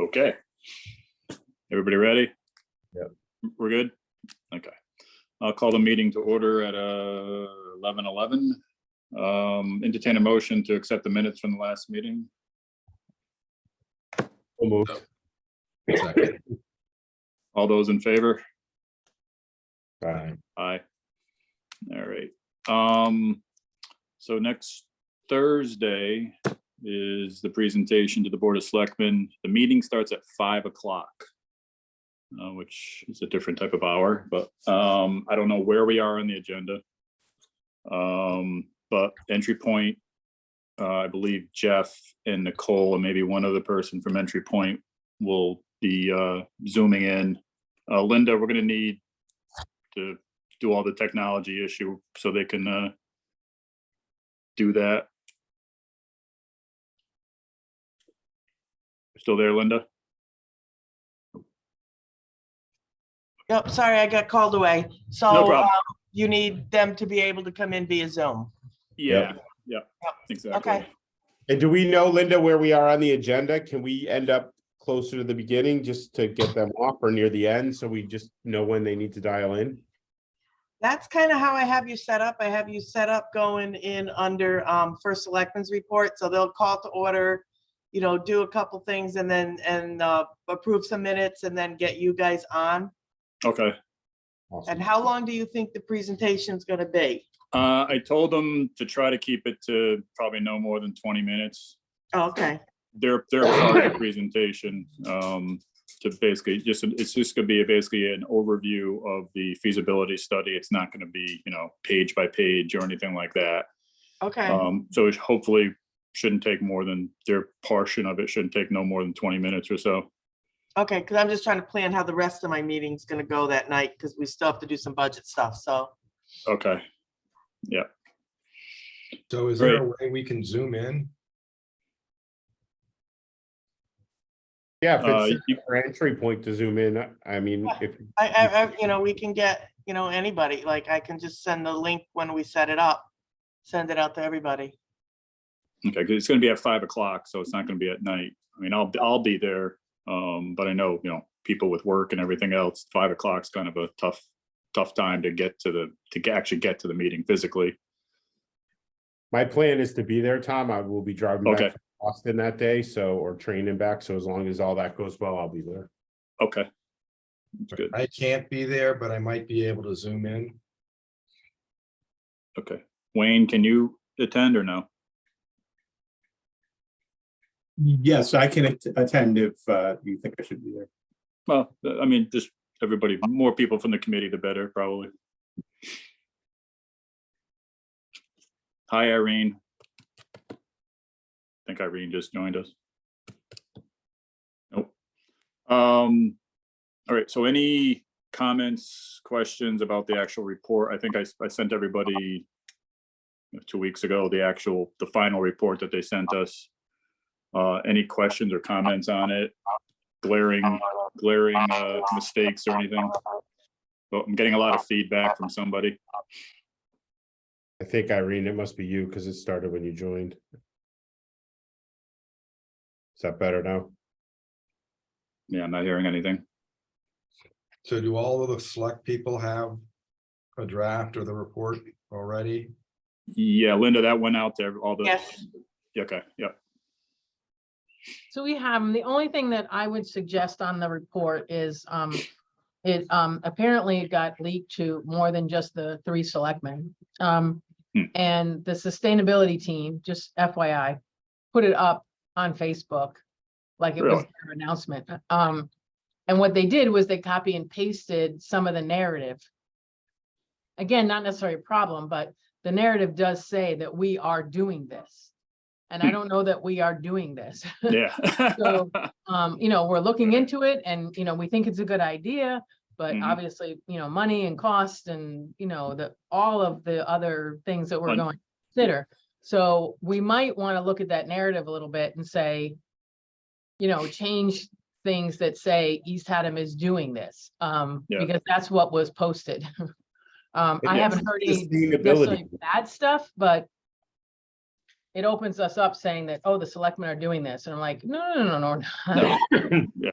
Okay. Everybody ready? Yep. We're good? Okay. I'll call the meeting to order at 11:11. Entertain a motion to accept the minutes from the last meeting. Moved. Second. All those in favor? Aye. Aye. All right. So next Thursday is the presentation to the Board of Selectmen. The meeting starts at 5 o'clock, which is a different type of hour, but I don't know where we are on the agenda. But entry point, I believe Jeff and Nicole and maybe one other person from entry point will be zooming in. Linda, we're going to need to do all the technology issue so they can do that. Still there, Linda? Yep, sorry, I got called away. No So problem. you need them to be able to come in via Zoom. Yeah, Yep. exactly. Okay. And do we know, Linda, where we are on the agenda? Can we end up closer to the beginning just to get them off, or near the end so we just know when they need to dial in? That's kind of how I have you set up. I have you set up going in under First Selectmen's report. So they'll call to order, you know, do a couple things and then approve some minutes and then get you guys on. Okay. Awesome. And how long do you think the presentation is going to be? I told them to try to keep it to probably no more than 20 minutes. Oh, okay. Their part of the presentation to basically it's just going to be basically an overview of the feasibility study. It's not going to be, you know, page by page or anything like that. Okay. So it hopefully shouldn't take more than their portion of it shouldn't take no more than 20 minutes or so. Okay, because I'm just trying to plan how the rest of my meeting's going to go that night because we still have to do some budget stuff. So. Okay. Yeah. So is there a way we can zoom in? Yeah, if it's you- our entry point to zoom in, I mean, if I you know, we can get, you know, anybody, like I can just send the link when we set it up, send it out to everybody. Okay, because it's going to be at 5 o'clock, so it's not going to be at night. I mean, I'll be there, but I know, you know, people with work and everything else. 5 o'clock is kind of a tough time to get to actually get to the meeting physically. my plan is to be there, Tom, I will be driving Okay. back from Boston that day, so, or training back. So as long as all that goes well, I'll be there. Okay, that's good. I can't be there, but I might be able to zoom in. Okay, Wayne, can you attend or no? Yes, I can attend if you think I should be there. Well, I mean, just everybody, more people from the committee, the better, probably. Hi, Irene. I think Irene just joined us. Nope. All right, so any comments, questions about the actual report? I think I sent everybody 2 weeks ago, the final report that they sent us. Any questions or comments on it? Glaring mistakes or anything? Well, I'm getting a lot of feedback from somebody. I think, Irene, it must be you because it started when you joined. Is that better now? Yeah, I'm not hearing anything. So do all of the select people have a draft of the report already? Yeah, Linda, that went out there, all the. Yes. Okay, yep. So we have 'em. The only thing that I would suggest on the report is it apparently got leaked to more than just the 3 selectmen. And the sustainability team, just FYI, put it up on Facebook like it was Really? their announcement. And what they did was they copy and pasted some of the narrative. Again, not necessarily a problem, but the narrative does say that we are doing this. And I don't know that we are doing this. Yeah. So, you know, we're looking into it and, you know, we think it's a good idea, but Mhm. obviously, you know, money and cost and, you know, all of the other things that we're going to consider. So we might want to look at that narrative a little bit and say, you know, change things that say East Haddam is doing this, because that's what was posted. I haven't heard any necessarily bad stuff, but it opens us up saying that, oh, the selectmen are doing this. And I'm like, no. Yeah.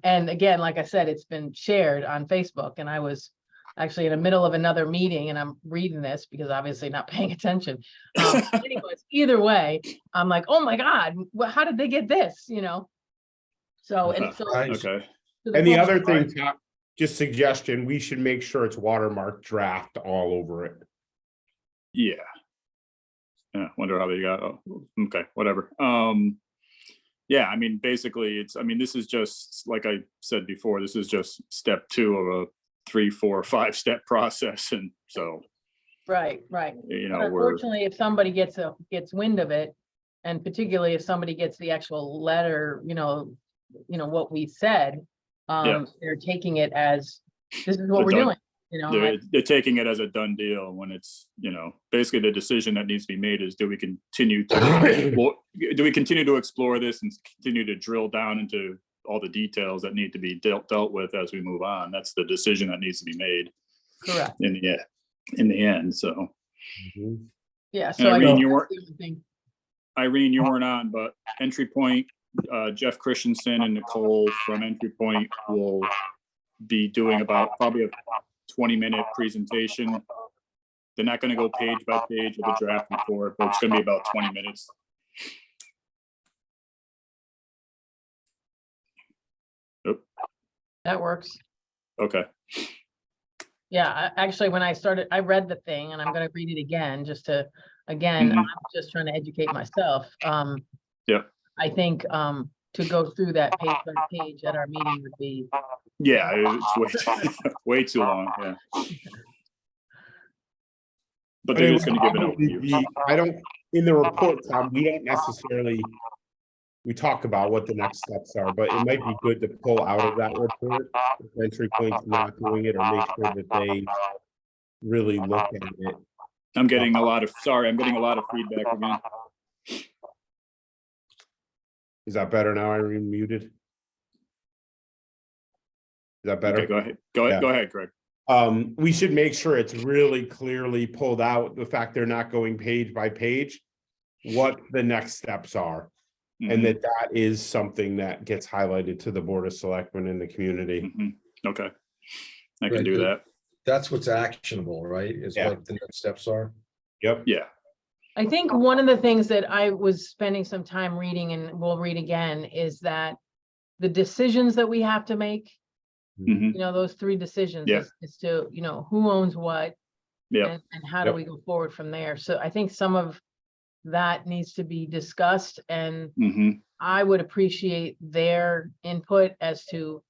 And again, like I said, it's been shared on Facebook, and I was actually in the middle of another meeting and I'm reading this because obviously not paying attention. Anyways, either way, I'm like, oh my God, how did they get this? You know? So, and so. Right. Okay. to And the point- other thing, Tom, just suggestion, we should make sure it's watermarked draft all over it. Yeah. Yeah, wonder how they got, oh, okay, whatever. Yeah, I mean, basically, this is just, like I said before, this is just step 2 of a 3, 4, 5-step process, and so, Right. you But know, we're, unfortunately, if somebody gets wind of it, and particularly if somebody gets the actual letter, what we said, they're taking it as, this is what They're we're done. doing, they're taking it as a done deal when it's, basically the decision that needs to be made is, do we continue to explore this and continue to drill down into all the details that need to be dealt with as we move on? That's the decision that needs to be made correct. in the end, so. Yeah, And Irene, you weren't, that's the thing. Irene, you weren't on, but Entry Point, Jeff Christensen and Nicole from Entry Point will be doing about probably a 20-minute presentation. They're not going to go page by page of the draft report, but it's going to be about 20 minutes. Yep. That works. Okay. Yeah, actually, when I read the thing, and I'm gonna read it again, Mhm. I'm just trying to educate myself. Yep. I think, to go through that page by page at our meeting would be, Yeah, it's way too long. Yeah. But they're just going to give an overview. I don't, in the report, Tom, we don't necessarily, we talk about what the next steps are, but it might be good to pull out of that report, if Entry Point's not doing it, or make sure that they really look at it. I'm getting a lot of feedback again. Is that better now? Irene muted? Is that better? Okay, go ahead. Go ahead, Greg. We should make sure it's really clearly pulled out, the fact they're not going page by page, what the next steps are. And Mhm, that is something that gets highlighted to the Board of Selectmen in the community. mhm. Okay. I can Right, do but- that. That's what's actionable, right? Is Yeah. what the next steps are. Yep. Yeah. I think one of the things that I was spending some time reading, and we'll read again, is that the decisions that we have to make, Mhm, those 3 decisions Yeah. is to, who owns what, Yeah. and how do Yep. we go forward from there? So I think some of that needs to be discussed, and Mhm, I would appreciate their input as to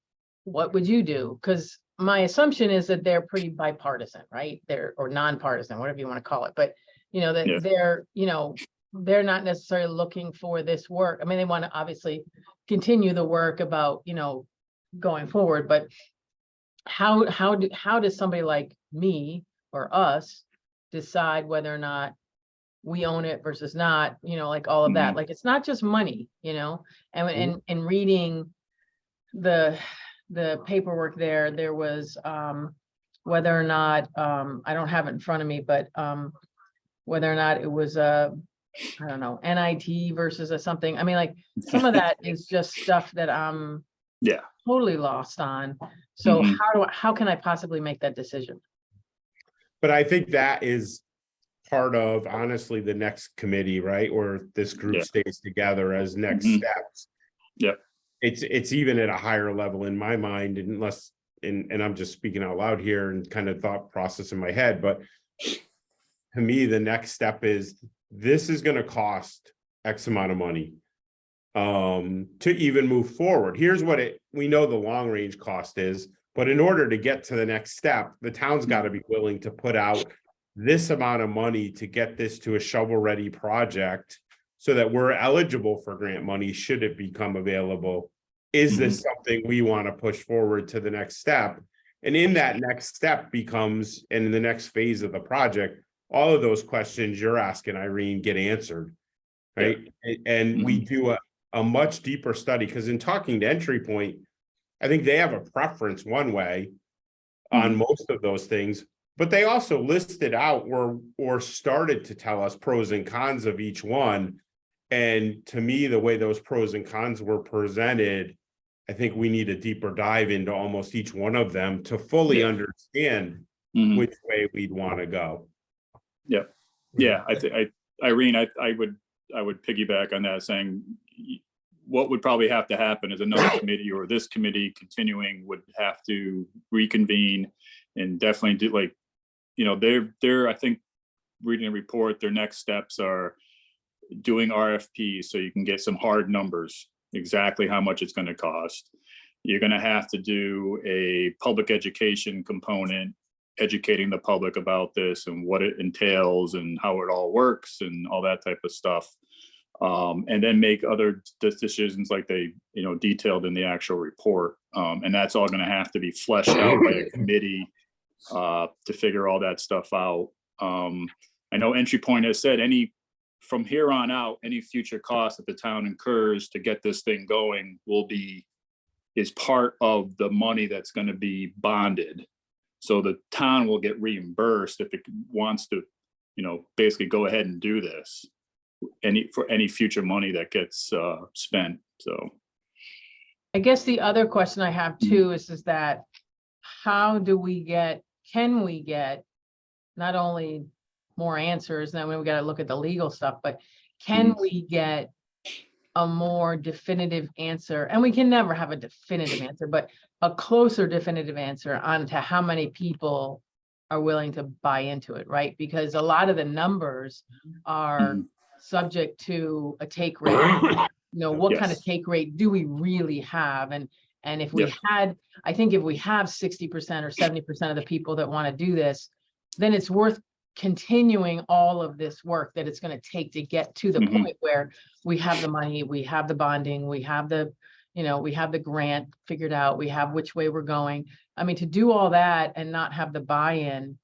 what would you do? Because my assumption is that they're pretty bipartisan, right? Or nonpartisan, whatever you want to call it, but that Yeah. they're not necessarily looking for this work. I mean, they want to obviously continue the work about, going forward, but how does somebody like me or us decide whether or not we own it versus not, like all of that? Mhm. Like, it's not just money, and reading the paperwork there was, whether or not, I don't have it in front of me, but, whether or not it was I don't know, NIT versus something. I mean, like, some of that is just stuff that I'm Yeah. totally lost on. So Mhm. how can I possibly make that decision? But I think that is part of, honestly, the next committee, right? Or this group Yeah. stays together as next Mhm. steps. Yep. It's even at a higher level in my mind, unless, and I'm just speaking out loud here and kind of thought process in my head, but to me, the next step is, this is gonna cost X amount of money to even move forward. Here's what we know the long range cost is, but in order to get to the next step, the town's got to be willing to put out this amount of money to get this to a shovel ready project, so that we're eligible for grant money should it become available. Is this something we want to push forward to the next step? And in that next step becomes, and in the next phase of the project, all of those questions you're asking, Irene, get answered. Right. And we do a much deeper study, because in talking to Entry Point, I think they have a preference one way on most of those things, but they also listed out or started to tell us pros and cons of each one. And to me, the way those pros and cons were presented, I think we need a deeper dive into almost each one of them to fully understand Mhm. which way we'd want to go. Yeah, Irene, I would piggyback on that, saying what would probably have to happen is another committee or this committee continuing would have to reconvene and definitely do, like, you know, they're I think reading a report, their next steps are doing RFPs so you can get some hard numbers, exactly how much it's going to cost. You're going to have to do a public education component, educating the public about this and what it entails and how it all works and all that type of stuff. And then make other decisions like they, you know, detailed in the actual report. And that's all going to have to be fleshed out by a committee to figure all that stuff out. I know Entry Point has said from here on out, any future cost that the town incurs to get this thing going is part of the money that's going to be bonded. So the town will get reimbursed if it wants to, you know, basically go ahead and do this for any future money that gets spent. So I guess the other question I have too is that how do we can we get not only more answers, then we got to look at the legal stuff, but can we get a more definitive answer? And we can never have a definitive answer, but a closer definitive answer on to how many people are willing to buy into it, right? Because a lot of the numbers are subject to a take rate. You know, what kind of take rate do we really have? And if we had, I think if we have 60% or 70% of the people that want to do this, then it's worth continuing all of this work that it's going to take to get to the point where we have the money, we have the bonding, we have the, you know, we have the grant figured out, we have which way we're going. I mean, to do all that and not have the buy-in,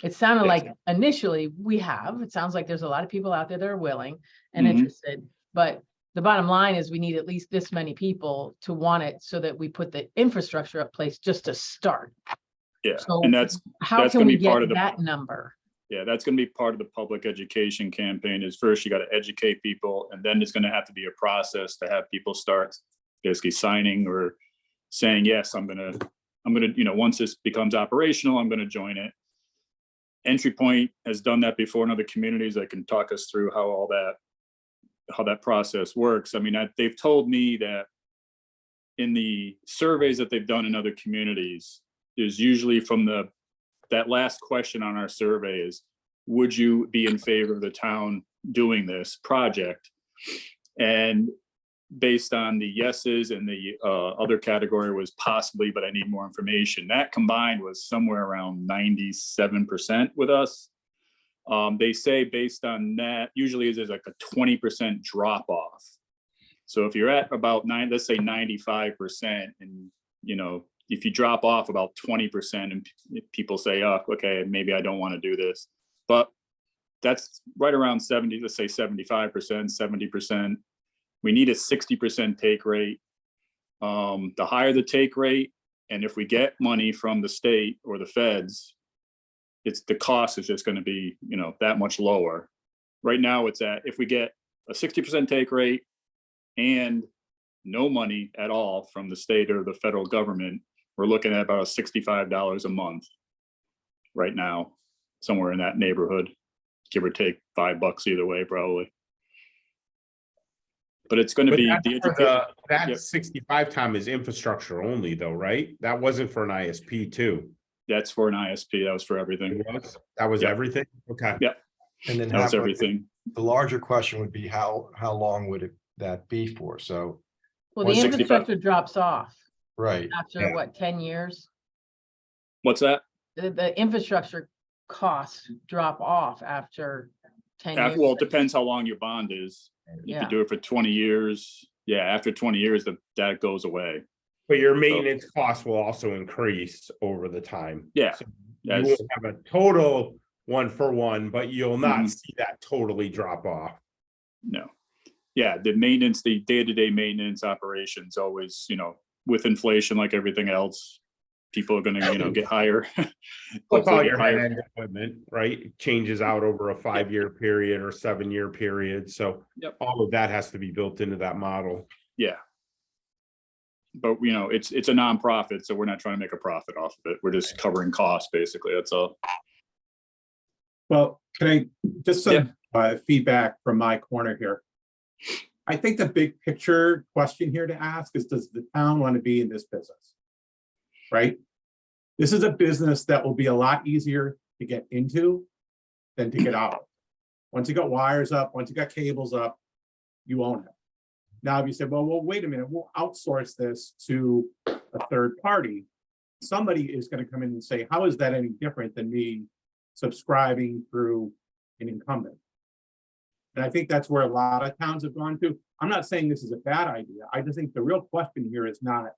it sounded like initially it sounds like there's a lot of people out there that are willing and interested, but the bottom line is we need at least this many people to want it so that we put the infrastructure up place just to start. Yeah, So and that's how can we get that number? Yeah, that's going to be part of the public education campaign. Is first you got to educate people, and then it's going to have to be a process to have people start basically signing or saying, yes, I'm gonna, you know, once this becomes operational, I'm going to join it. Entry Point has done that before in other communities that can talk us through how that process works. I mean, they've told me that in the surveys that they've done in other communities, there's usually that last question on our survey is, would you be in favor of the town doing this project? And based on the yeses and the other category was possibly, but I need more information. That combined was somewhere around 97% with us. They say based on that, usually there's like a 20% drop off. So if you're at about let's say 95%, and you know, if you drop off about 20% and people say, oh, okay, maybe I don't want to do this, but that's right around 70, let's say 75%, 70%. We need a 60% take rate. The higher the take rate, and if we get money from the state or the feds, the cost is just going to be, you know, that much lower. Right now it's if we get a 60% take rate and no money at all from the state or the federal government, we're looking at about $65 a month right now, somewhere in that neighborhood, give or take $5 either way, probably. But it's going to be that 65 time is infrastructure only though, right? That wasn't for an ISP too. That's for an ISP. That was for everything. That was everything. Okay. Yeah. And then that was everything. The larger question would be how long would that be for? So, well, the 65. infrastructure drops off right. after what, 10 years? What's that? The infrastructure costs drop off after 10 years. Well, it depends how long your bond is. If you do it for 20 years, after 20 years, that goes away. But your maintenance costs will also increase over the time. Yeah. So you won't have a total 1-for-1, but you'll not see that totally drop off. No. Yeah, the maintenance, the day-to-day maintenance operations always, you know, with inflation like everything else, people are gonna, get higher. Plus hopefully all get your higher. high-end equipment, right? It changes out over a 5-year period or 7-year period. So Yep. all of that has to be built into that model. Yeah. But it's a nonprofit, so we're not trying to make a profit off of it. We're just covering costs, basically. That's all. Well, can I, just some Yeah. feedback from my corner here. I think the big picture question here to ask is, does the town want to be in this business? Right? This is a business that will be a lot easier to get into than to get out. Once you got wires up, once you got cables up, you own it. Now, if you said, well, wait a minute, we'll outsource this to a third party. Somebody is going to come in and say, how is that any different than me subscribing through an incumbent? And I think that's where a lot of towns have gone to. I'm not saying this is a bad idea. I just think the real question here is not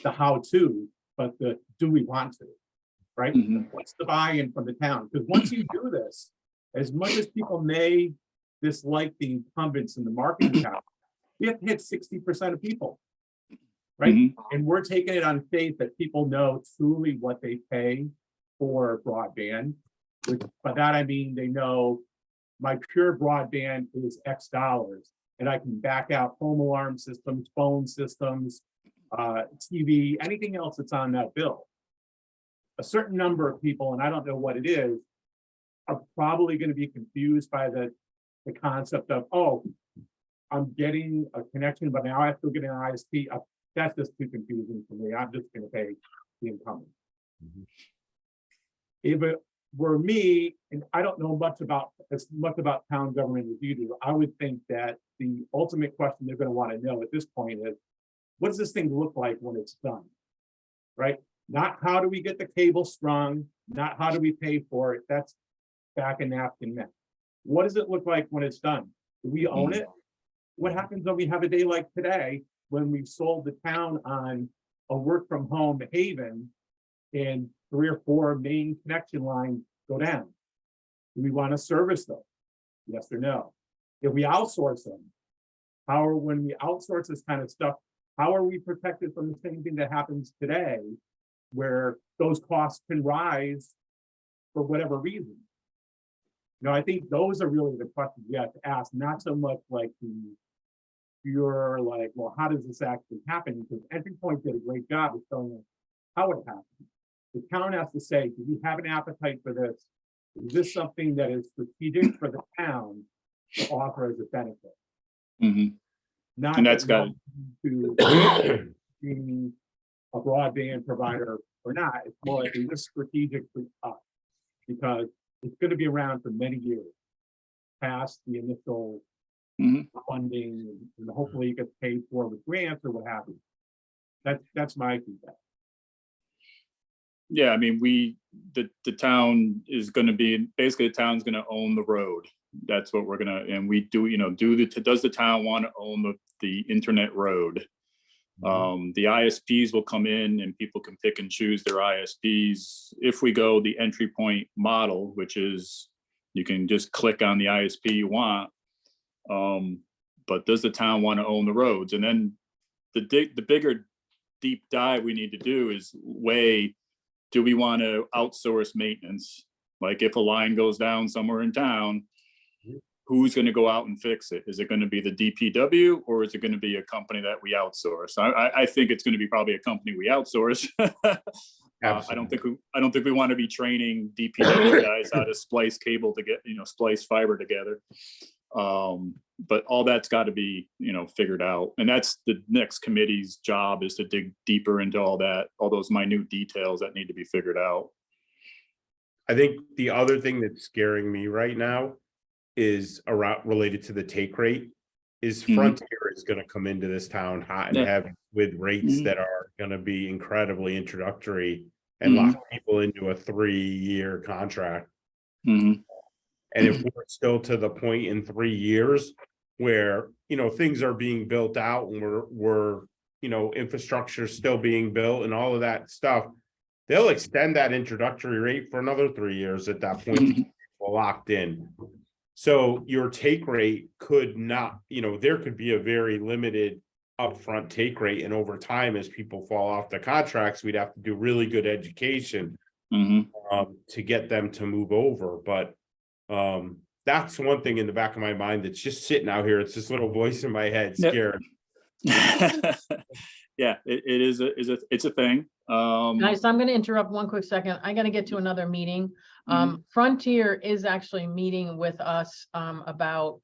the how to, but the do we want to, right? Mhm. What's the buy-in from the town? Because once you do this, as much as people may dislike the incumbents in the marketing town, we have to hit 60% of people, right? Mhm. And we're taking it on faith that people know truly what they pay for broadband. By that I mean they know my pure broadband is X dollars, and I can back out home alarm systems, phone systems, TV, anything else that's on that bill. A certain number of people, and I don't know what it is, are probably going to be confused by the concept of, oh, I'm getting a connection, but now I have to get an ISP. That's just too confusing for me. I'm just going to pay the incumbent. If it were me, and I don't know as much about town government as you do, I would think that the ultimate question they're going to want to know at this point is, what does this thing look like when it's done? Right? Not how do we get the cable strung, not how do we pay for it. That's back in napkin neck. What does it look like when it's done? Do we own it? What happens when we have a day like today, when we've sold the town on a work from home haven and 3 or 4 main connection lines go down? Do we want to service them? Yes or no? If we outsource them, when we outsource this kind of stuff, how are we protected from the same thing that happens today, where those costs can rise for whatever reason? I think those are really the questions we have to ask, not so much like you're like, well, how does this actually happen? Because Entry Point did a great job of showing us how it happens. The town has to say, do we have an appetite for this? Is this something that is strategic for the town to offer as a benefit? Mhm. Not And that's that got to being a broadband provider or not. It's more like, is this strategic for us? Because it's going to be around for many years past the initial Mhm. funding, and hopefully it gets paid for with grants or what have you. That's my feedback. Yeah, I mean, the town is going to be, basically the town's going to own the road. That's what we're going to, and we do, does the town want to own the internet road? The ISPs will come in and people can pick and choose their ISPs. If we go the Entry Point model, which is you can just click on the ISP you want. But does the town want to own the roads? And then the bigger deep dive we need to do is do we want to outsource maintenance? Like if a line goes down somewhere in town, who's going to go out and fix it? Is it going to be the DPW or is it going to be a company that we outsource? I think it's going to be probably a company we outsource. I don't think we want to be training DPW guys how to splice cable to get, splice fiber together. But all that's got to be, figured out. And that's the next committee's job, is to dig deeper into all those minute details that need to be figured out. I think the other thing that's scaring me right now is related to the take rate. Is Frontier is going to come into this town hot and heavy with rates that are going to be incredibly introductory and lock people into a 3-year contract. And if we're still to the point in 3 years where, things are being built out and we're infrastructure still being built and all of that stuff, they'll extend that introductory rate for another 3 years at that point to keep people locked in. So your take rate could not, there could be a very limited upfront take rate, and over time, as people fall off the contracts, we'd have to do really good education Mhm. to get them to move over. But that's one thing in the back of my mind that's just sitting out here. It's this little voice in my head Yep. scared. Yeah, it is it's a thing. Guys, I'm gonna interrupt one quick second. I gotta get to another meeting. Mhm. Frontier is actually meeting with us about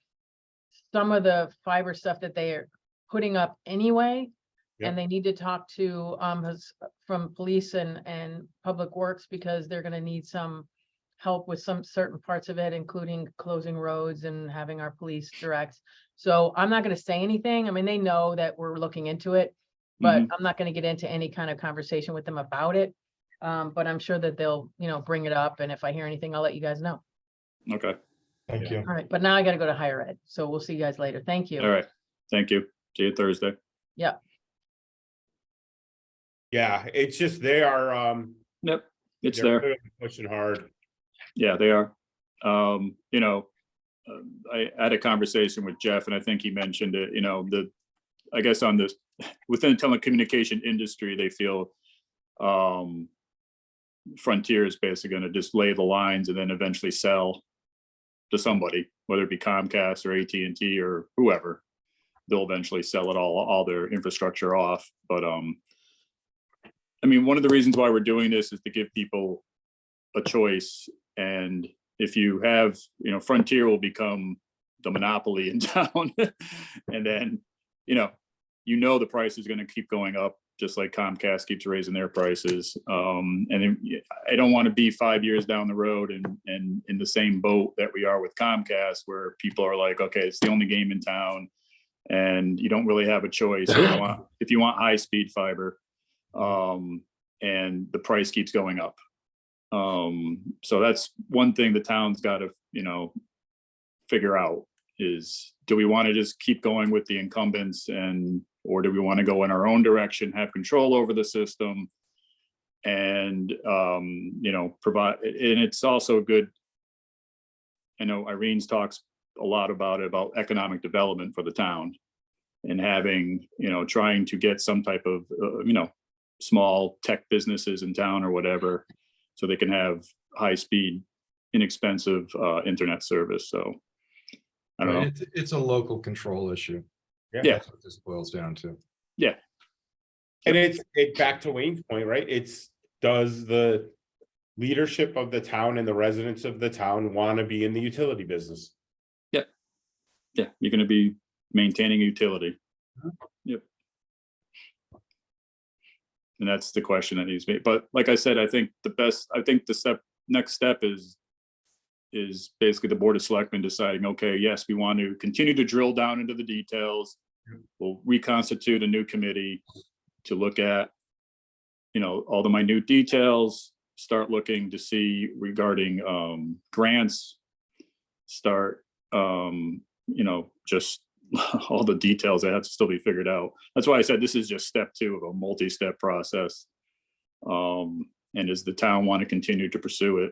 some of the fiber stuff that they are putting up anyway. Yep. And they need to talk to from police and public works, because they're gonna need some help with some certain parts of it, including closing roads and having our police direct. So I'm not gonna say anything. I mean, they know that we're looking into it, but Mhm. I'm not gonna get into any kind of conversation with them about it. But I'm sure that they'll, bring it up, and if I hear anything, I'll let you guys know. Okay, Thank you. All right, but now I gotta go to higher ed, so we'll see you guys later. Thank you. all right. Thank you. See you Thursday. Yeah. Yeah, it's just they are Yep, it's they're there. really pushing hard. Yeah, they are. I had a conversation with Jeff, and I think he mentioned it, I guess on this, within the telecommunication industry, they feel Frontier is basically gonna just lay the lines and then eventually sell to somebody, whether it be Comcast or AT&T or whoever. They'll eventually sell it all their infrastructure off. But I mean, one of the reasons why we're doing this is to give people a choice. And if you have, Frontier will become the monopoly in town. And then, the price is going to keep going up, just like Comcast keeps raising their prices. And then I don't want to be 5 years down the road and in the same boat that we are with Comcast, where people are like, okay, it's the only game in town, and you don't really have a choice if you want high speed fiber, and the price keeps going up. So that's one thing the town's got to, figure out is, do we want to just keep going with the incumbents, or do we want to go in our own direction, have control over the system, and, provide, and it's also good. I know Irene's talks a lot about economic development for the town, and having, trying to get some type of, small tech businesses in town or whatever, so they can have high speed, inexpensive internet service. So I don't know. It's a local control issue. Yeah. That's what this boils down to. Yeah. And it's back to Wayne's point, right? Does the leadership of the town and the residents of the town want to be in the utility business? Yeah, you're going to be maintaining utility. Yep. And that's the question that needs to be. But like I said, I think the next step is basically the Board of Selectmen deciding, okay, yes, we want to continue to drill down into the details. We'll reconstitute a new committee to look at, all the minute details, start looking to see regarding grants, start, just all the details that have to still be figured out. That's why I said this is just step 2 of a multi-step process. And does the town want to continue to pursue it?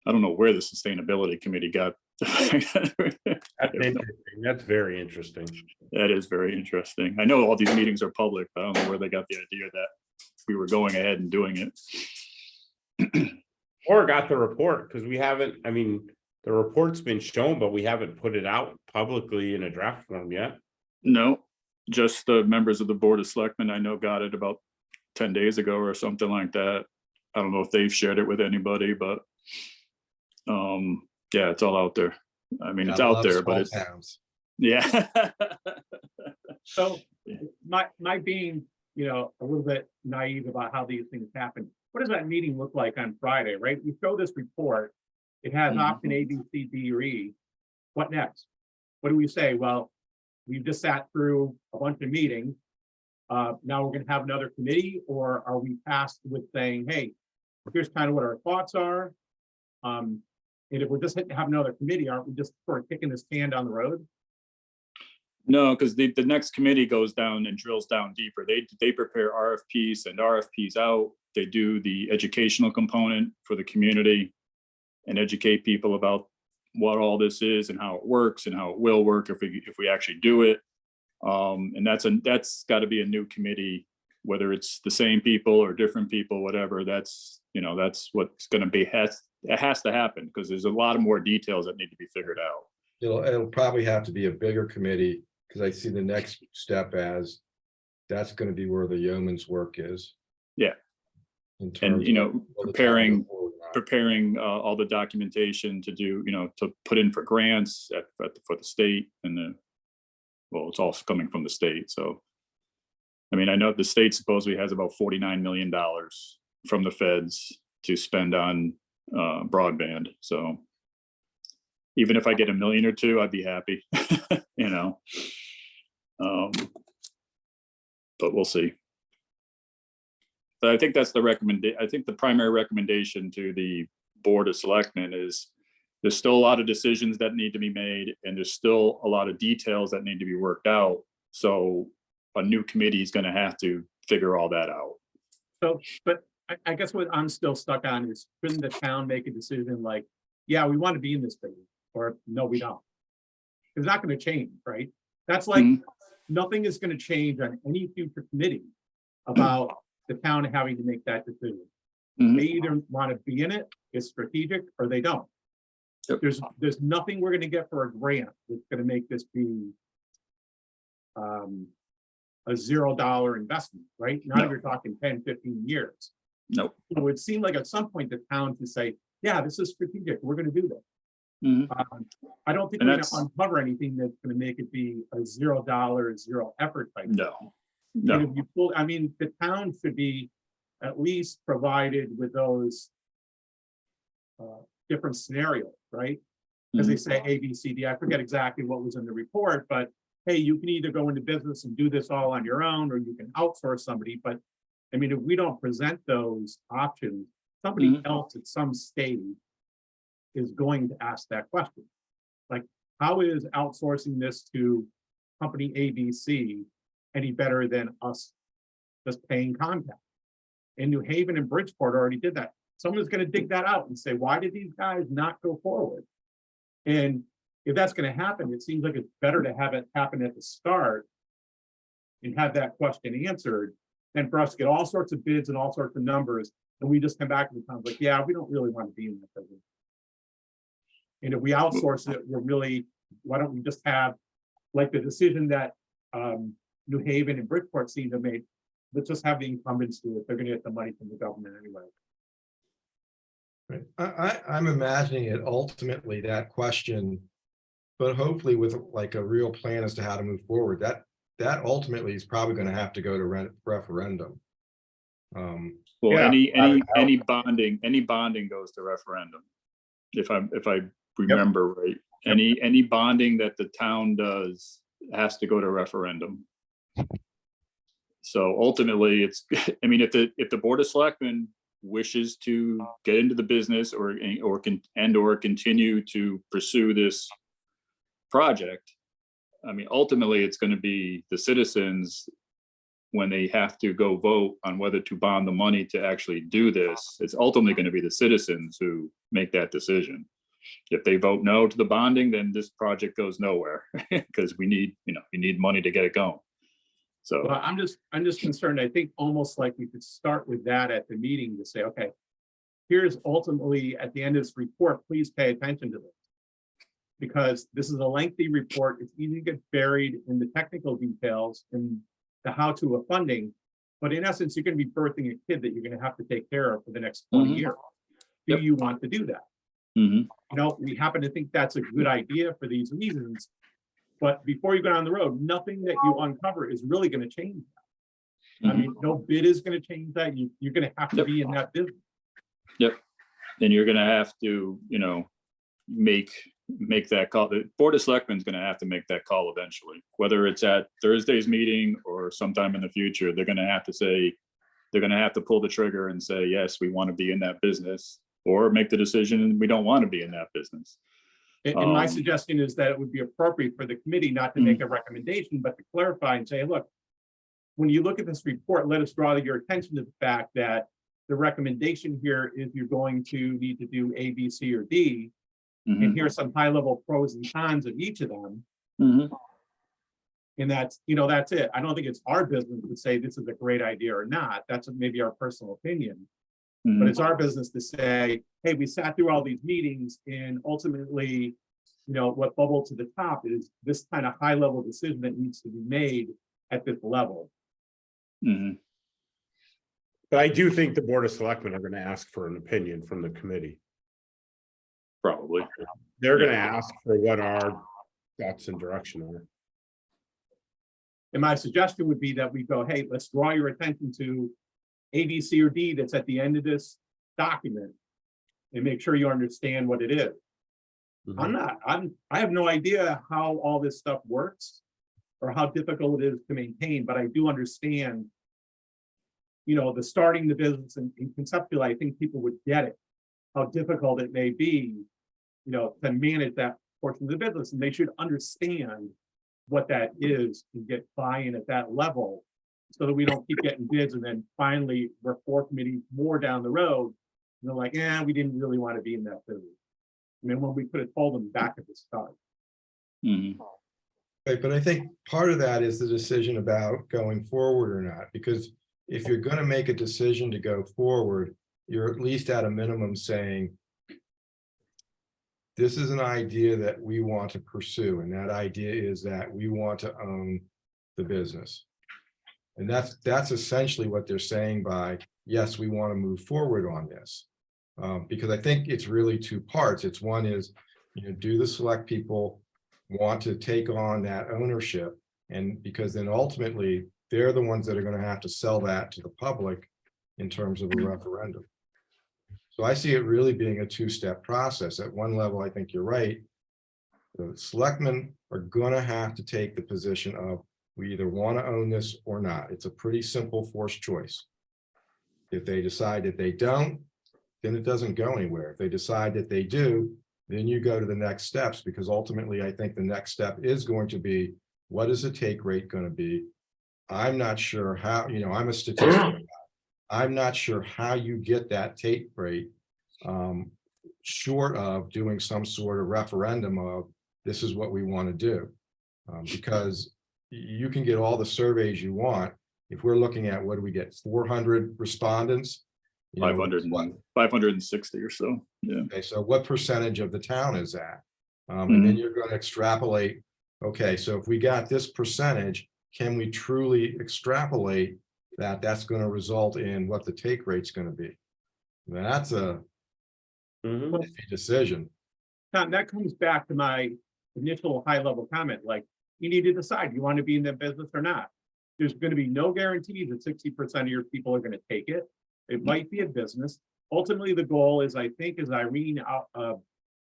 I don't know where the sustainability committee got. That's interesting. That's very interesting. That is very interesting. I know all these meetings are public, but I don't know where they got the idea that we were going ahead and doing it. Or got the report, because we haven't, I mean, the report's been shown, but we haven't put it out publicly in a draft form yet. No, just the members of the Board of Selectmen I know got it about 10 days ago or something like that. I don't know if they've shared it with anybody, but yeah, it's all out there. I mean, it's out there, but it's, yeah. So my being, a little bit naive about how these things happen. What does that meeting look like on Friday, right? We show this report. It has option A, B, C, D, or E. What next? What do we say? Well, we've just sat through a bunch of meetings. Now we're going to have another committee, or are we tasked with saying, hey, here's kind of what our thoughts are? And if we're just have another committee, aren't we just sort of kicking this can down the road? No, because the next committee goes down and drills down deeper. They prepare RFPs, send RFPs out. They do the educational component for the community and educate people about what all this is and how it works and how it will work if we actually do it. And that's got to be a new committee, whether it's the same people or different people, whatever. That's, you know, that's what's going to be, it has to happen because there's a lot of more details that need to be figured out. It'll probably have to be a bigger committee, because I see the next step as that's going to be where the yeoman's work is. Yeah. In terms And, you know, of will the town go forward or not. preparing all the documentation to do, you know, to put in for grants for the state and well, it's all coming from the state. So, I mean, I know the state supposedly has about $49 million from the feds to spend on broadband. So even if I get $1 million or $2 million, I'd be happy, you know. But we'll see. But I think that's I think the primary recommendation to the Board of Selectmen is there's still a lot of decisions that need to be made, and there's still a lot of details that need to be worked out. So a new committee is going to have to figure all that out. So, but I guess what I'm still stuck on is, couldn't the town make a decision like, yeah, we want to be in this thing, or no, we don't? It's not going to change, right? That's like, nothing is going to change on any future committee about the town having to make that decision. They either want to be in it, it's strategic, or they don't. Yep. There's nothing we're going to get for a grant that's going to make this be a $0 investment, right? Not if you're talking 10, 15 years. Nope. It would seem like at some point the town to say, yeah, this is strategic, we're going to do this. I don't think we're going to uncover anything that's going to make it be a $0, zero effort type. No. And if you pull, I mean, the town should be at least provided with those different scenarios, right? Because they say A, B, C, D. I forget exactly what was in the report, but hey, you can either go into business and do this all on your own, or you can outsource somebody. But I mean, if we don't present those options, somebody else at some stage is going to ask that question. Like, how is outsourcing this to company ABC any better than us just paying Comcast? In New Haven and Bridgeport already did that. Someone's going to dig that out and say, why did these guys not go forward? And if that's going to happen, it seems like it's better to have it happen at the start and have that question answered than for us to get all sorts of bids and all sorts of numbers. And we just come back to the town like, yeah, we don't really want to be in that business. And if we outsource it, we're really, why don't we just have like the decision that New Haven and Bridgeport seem to make, let's just have the incumbents do it. They're going to get the money from the government anyway. Right. I'm imagining it ultimately that question, but hopefully with like a real plan as to how to move forward, that ultimately is probably going to have to go to referendum. Well, Yeah. any bonding goes to referendum. If I remember right, any bonding that the town does has to go to referendum. So ultimately, it's, I mean, if the Board of Selectmen wishes to get into the business or continue to pursue this project, I mean, ultimately, it's going to be the citizens when they have to go vote on whether to bond the money to actually do this. It's ultimately going to be the citizens who make that decision. If they vote no to the bonding, then this project goes nowhere because we need money to get it going. So well, I'm just concerned. I think almost like we could start with that at the meeting to say, okay, here's ultimately at the end of this report, please pay attention to this. Because this is a lengthy report. It's easy to get buried in the technical details and the how-to of funding. But in essence, you're going to be birthing a kid that you're going to have to take care of for the next 20 years. Do you want to do that? You know, we happen to think that's a good idea for these reasons. But before you go down the road, nothing that you uncover is really going to change that. I mean, no bid is going to change that. You're going to have to be in that business. Yep. And you're going to have to, you know, make that call. The Board of Selectmen is going to have to make that call eventually, whether it's at Thursday's meeting or sometime in the future. They're going to have to say, they're going to have to pull the trigger and say, yes, we want to be in that business, or make the decision we don't want to be in that business. And my suggestion is that it would be appropriate for the committee not to make a recommendation, but to clarify and say, look, when you look at this report, let us draw your attention to the fact that the recommendation here is you're going to need to do A, B, C, or D. And here's some high level pros and cons of each of them. And that's, you know, that's it. I don't think it's our business to say this is a great idea or not. That's maybe our personal opinion. But Mhm. it's our business to say, hey, we sat through all these meetings and ultimately, you know, what bubbled to the top is this kind of high level decision that needs to be made at this level. Mhm. But I do think the Board of Selectmen are gonna ask for an opinion from the committee. Probably. They're gonna ask for what our thoughts and direction are. And my suggestion would be that we go, hey, let's draw your attention to A, B, C, or D that's at the end of this document and make sure you understand what it is. I have no idea how all this stuff works or how difficult it is to maintain, but I do understand, you know, the starting the business and conceptually, I think people would get it, how difficult it may be, you know, to manage that portion of the business, and they should understand what that is and get buy-in at that level so that we don't keep getting bids and then finally we're 4 committees more down the road. And they're like, yeah, we didn't really want to be in that business. I mean, when we could have told them back at the start. Mhm. Right, but I think part of that is the decision about going forward or not, because if you're gonna make a decision to go forward, you're at least at a minimum saying, this is an idea that we want to pursue, and that idea is that we want to own the business. And that's essentially what they're saying by, yes, we want to move forward on this. Because I think it's really two parts. It's one is, you know, do the select people want to take on that ownership? And because then ultimately, they're the ones that are going to have to sell that to the public in terms of a referendum. So I see it really being a two-step process. At one level, I think you're right. The selectmen are going to have to take the position of, we either want to own this or not. It's a pretty simple forced choice. If they decide that they don't, then it doesn't go anywhere. If they decide that they do, then you go to the next steps, because ultimately I think the next step is going to be, what is the take rate going to be? I'm not sure how, you know, I'm a statistician. I'm not sure how you get that take rate short of doing some sort of referendum of, this is what we want to do. Because you can get all the surveys you want. If we're looking at, what do we get, 400 respondents? You know, 560 or so. Yeah. okay, so what percentage of the town is that? And then you're going to extrapolate, okay, so if we got this percentage, can we truly extrapolate that that's going to result in what the take rate's going to be? That's a iffy decision. Tom, that comes back to my initial high level comment, like you need to decide, you want to be in that business or not. There's going to be no guarantee that 60% of your people are going to take it. It might be a business. Ultimately, the goal is, I think, as Irene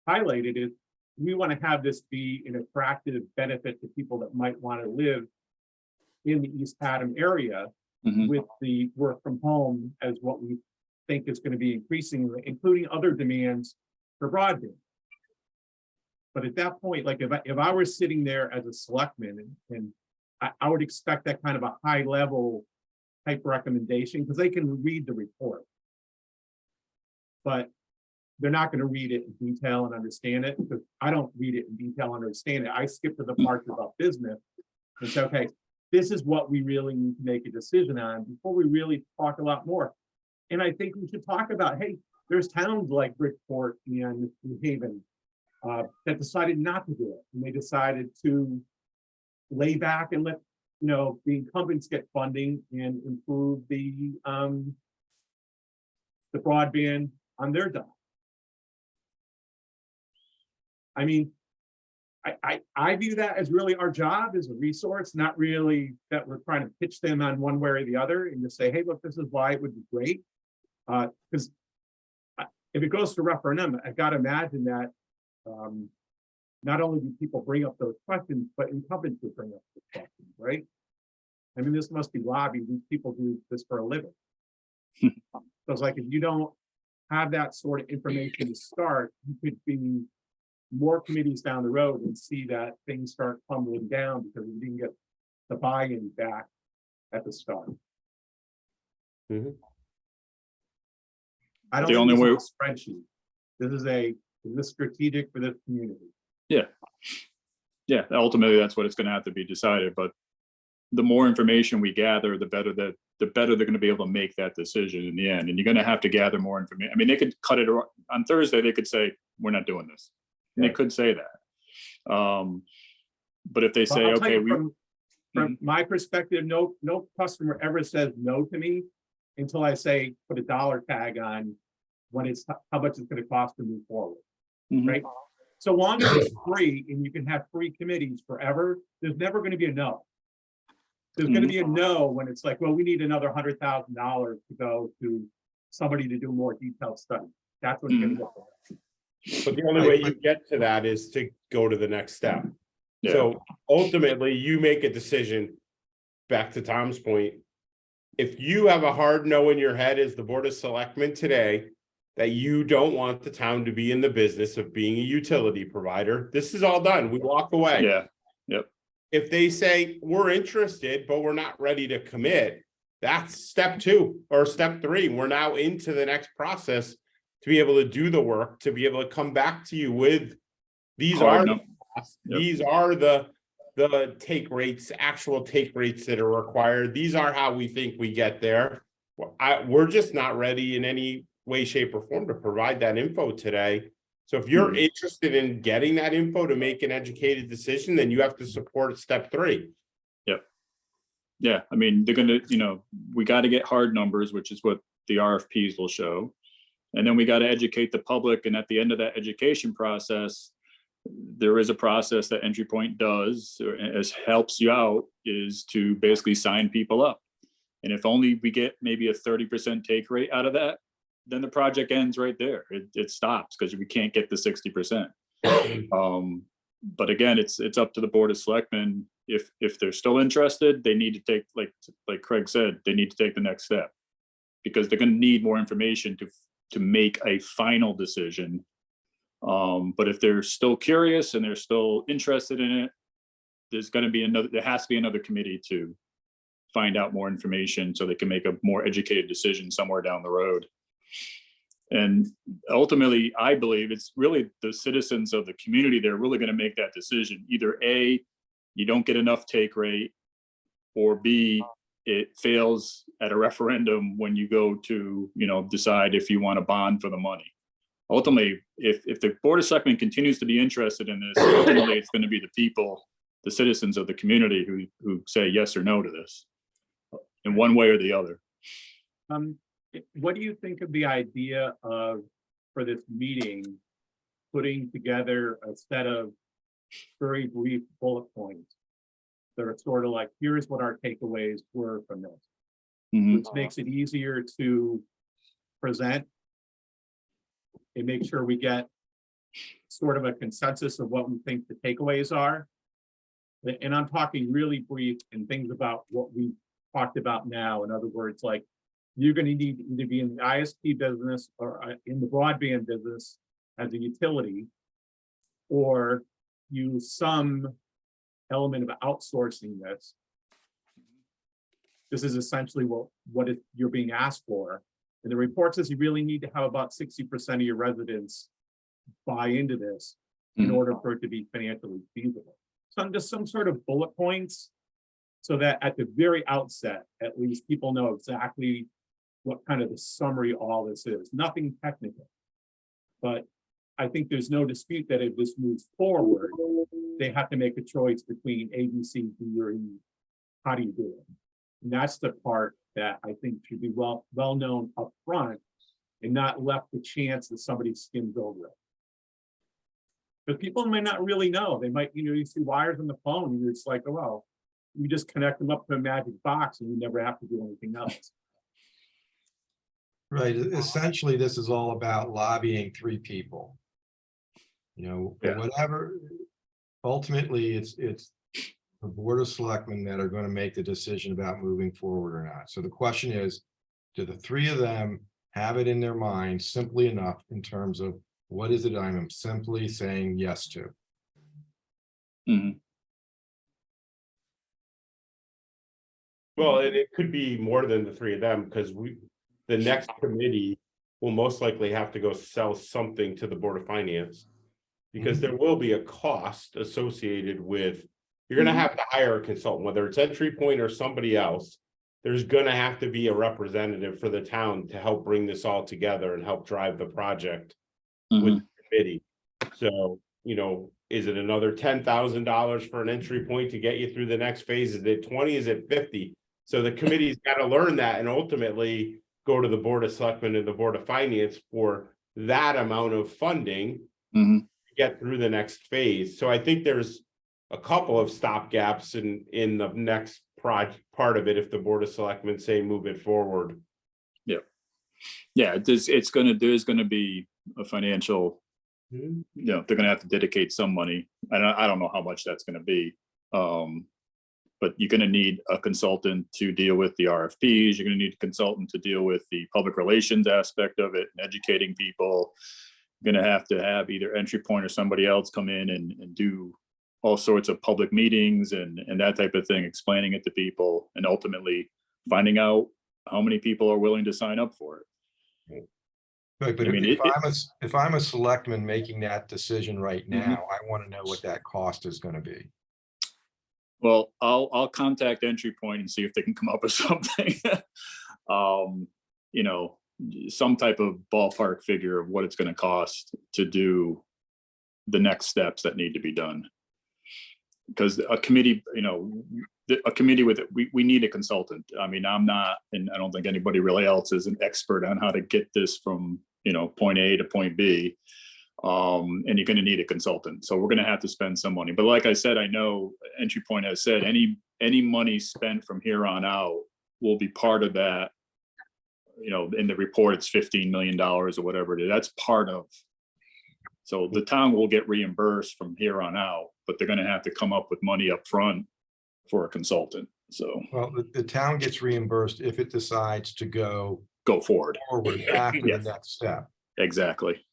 highlighted, is we want to have this be an attractive benefit to people that might want to live in the East Haddam area Mhm. with the work from home as what we think is going to be increasing, including other demands for broadband. But at that point, like if I were sitting there as a selectman and I would expect that kind of a high level type recommendation, because they can read the report. But they're not going to read it in detail and understand it, because I don't read it in detail and understand it. I skip to the parts about business and say, okay, this is what we really need to make a decision on before we really talk a lot more. And I think we should talk about, hey, there's towns like Bridgeport and New Haven that decided not to do it. And they decided to lay back and let, you know, the incumbents get funding and improve the broadband on their dime. I mean, I view that as really our job as a resource, not really that we're trying to pitch them on one way or the other and just say, hey, look, this is why it would be great. Because if it goes to referendum, I got to imagine that not only do people bring up those questions, but incumbents would bring up those questions, right? I mean, this must be lobbying. These people do this for a living. So it's like, if you don't have that sort of information to start, you could be more committees down the road and see that things start tumbling down because we didn't get the buy-in back at the start. I don't The think only this way- is a spreadsheet. This is strategic for this community. Yeah. Yeah. Ultimately, that's what it's going to have to be decided. But the more information we gather, the better they're going to be able to make that decision in the end. And you're going to have to gather more information. I mean, they could cut it on Thursday. They could say, we're not doing this. And they could say that. But if they Well, say, I'll tell okay, you from my perspective, no customer ever says no to me until I say, put a dollar tag on when it's, how much it's gonna cost to move forward, Mhm. right? So long as it's free and you can have free committees forever, there's never gonna be a no. There's gonna be a no when it's like, well, we need another $100,000 to go to somebody to do more detailed study. That's what it's gonna go for. But the only way you get to that is to go to the next step. Yeah. So ultimately, you make a decision, back to Tom's point. If you have a hard no in your head as the Board of Selectmen today, that you don't want the town to be in the business of being a utility provider, this is all done. We walk away. Yeah. Yep. If they say, we're interested, but we're not ready to commit, that's step 2 or step 3. We're now into the next process to be able to do the work, to be able to come back to you with, these Hard are no. the costs, Yep. these are the take rates, actual take rates that are required. These are how we think we get there. We're just not ready in any way, shape, or form to provide that info today. So if you're interested in getting that info to make an educated decision, then you have to support step 3. Yep. Yeah. I mean, they're going to, we got to get hard numbers, which is what the RFPs will show. And then we got to educate the public. And at the end of that education process, there is a process that Entry Point does, as helps you out, is to basically sign people up. And if only we get maybe a 30% take rate out of that, then the project ends right there. It stops because we can't get the 60%. But again, it's up to the Board of Selectmen. If they're still interested, they need to take, like Craig said, they need to take the next step, because they're going to need more information to make a final decision. But if they're still curious and they're still interested in it, there has to be another committee to find out more information so they can make a more educated decision somewhere down the road. And ultimately, I believe it's really the citizens of the community that are really going to make that decision. Either A, you don't get enough take rate, or B, it fails at a referendum when you go to, decide if you want to bond for the money. Ultimately, if the Board of Selectmen continues to be interested in this, ultimately it's going to be the people, the citizens of the community who say yes or no to this in one way or the other. What do you think of the idea of, for this meeting, putting together a set of very brief bullet points that are sort of like, here's what our takeaways were from this, which makes it easier to present. It makes sure we get sort of a consensus of what we think the takeaways are. And I'm talking really brief and things about what we talked about now. In other words, like, you're going to need to either be in the ISP business or in the broadband business as a utility, or use some element of outsourcing this. This is essentially what you're being asked for. And the report says you really need to have about 60% of your residents buy into this in order for it to be financially feasible. So just some sort of bullet points, so that at the very outset, at least people know exactly what kind of the summary all this is. Nothing technical, but I think there's no dispute that if this moves forward, they have to make a choice between A, B, C, D, or E. How do you do it? And that's the part that I think should be well known up front, and not left the chance that somebody skims over it. But people might not really know. They might, you see wires on the phone, and it's like, oh, well, you just connect them up to a magic box and you never have to do anything else. Right, essentially, this is all about lobbying 3 people. For whatever, ultimately, it's the Board of Selectmen that are going to make the decision about moving forward or not. So the question is, do the 3 of them have it in their mind simply enough in terms of what is it I'm simply saying yes to? Well, it could be more than the 3 of them, because the next committee will most likely have to go sell something to the Board of Finance, because there will be a cost associated with you're gonna Mhm. have to hire a consultant, whether it's Entry Point or somebody else. There's gonna have to be a representative for the town to help bring this all together and help drive the project with Mhm. the committee. So, is it another $10,000 for an Entry Point to get you through the next phase? Is it 20? Is it 50? So the committee's got to learn that and ultimately go to the Board of Selectmen and the Board of Finance for that amount of funding Mhm. to get through the next phase. So I think there's a couple of stop gaps in the next part of it if the Board of Selectmen say move it forward. Yeah, there's gonna be a financial, they're gonna have to dedicate some money. I don't know how much that's gonna be. But you're gonna need a consultant to deal with the RFPs. You're gonna need a consultant to deal with the public relations aspect of it and educating people. You're gonna have to have either Entry Point or somebody else come in and do all sorts of public meetings and that type of thing, explaining it to people and ultimately finding out how many people are willing to sign up for it. Right, but I mean, if I'm a selectman making that decision right now, I want to know what that cost is going to be. Well, I'll contact Entry Point and see if they can come up with something. You know, some type of ballpark figure of what it's gonna cost to do the next steps that need to be done. Because a committee, a committee with it, we need a consultant. I mean, I'm not, and I don't think anybody really else is an expert on how to get this from, point A to point B. And you're going to need a consultant. So we're going to have to spend some money. But like I said, I know Entry Point has said any money spent from here on out will be part of that. In the report, it's $15 million or whatever it is. That's part of. So the town will get reimbursed from here on out, but they're going to have to come up with money up front for a consultant. So Well, the town gets reimbursed if it decides to go go forward. after the Yes. next step. Exactly.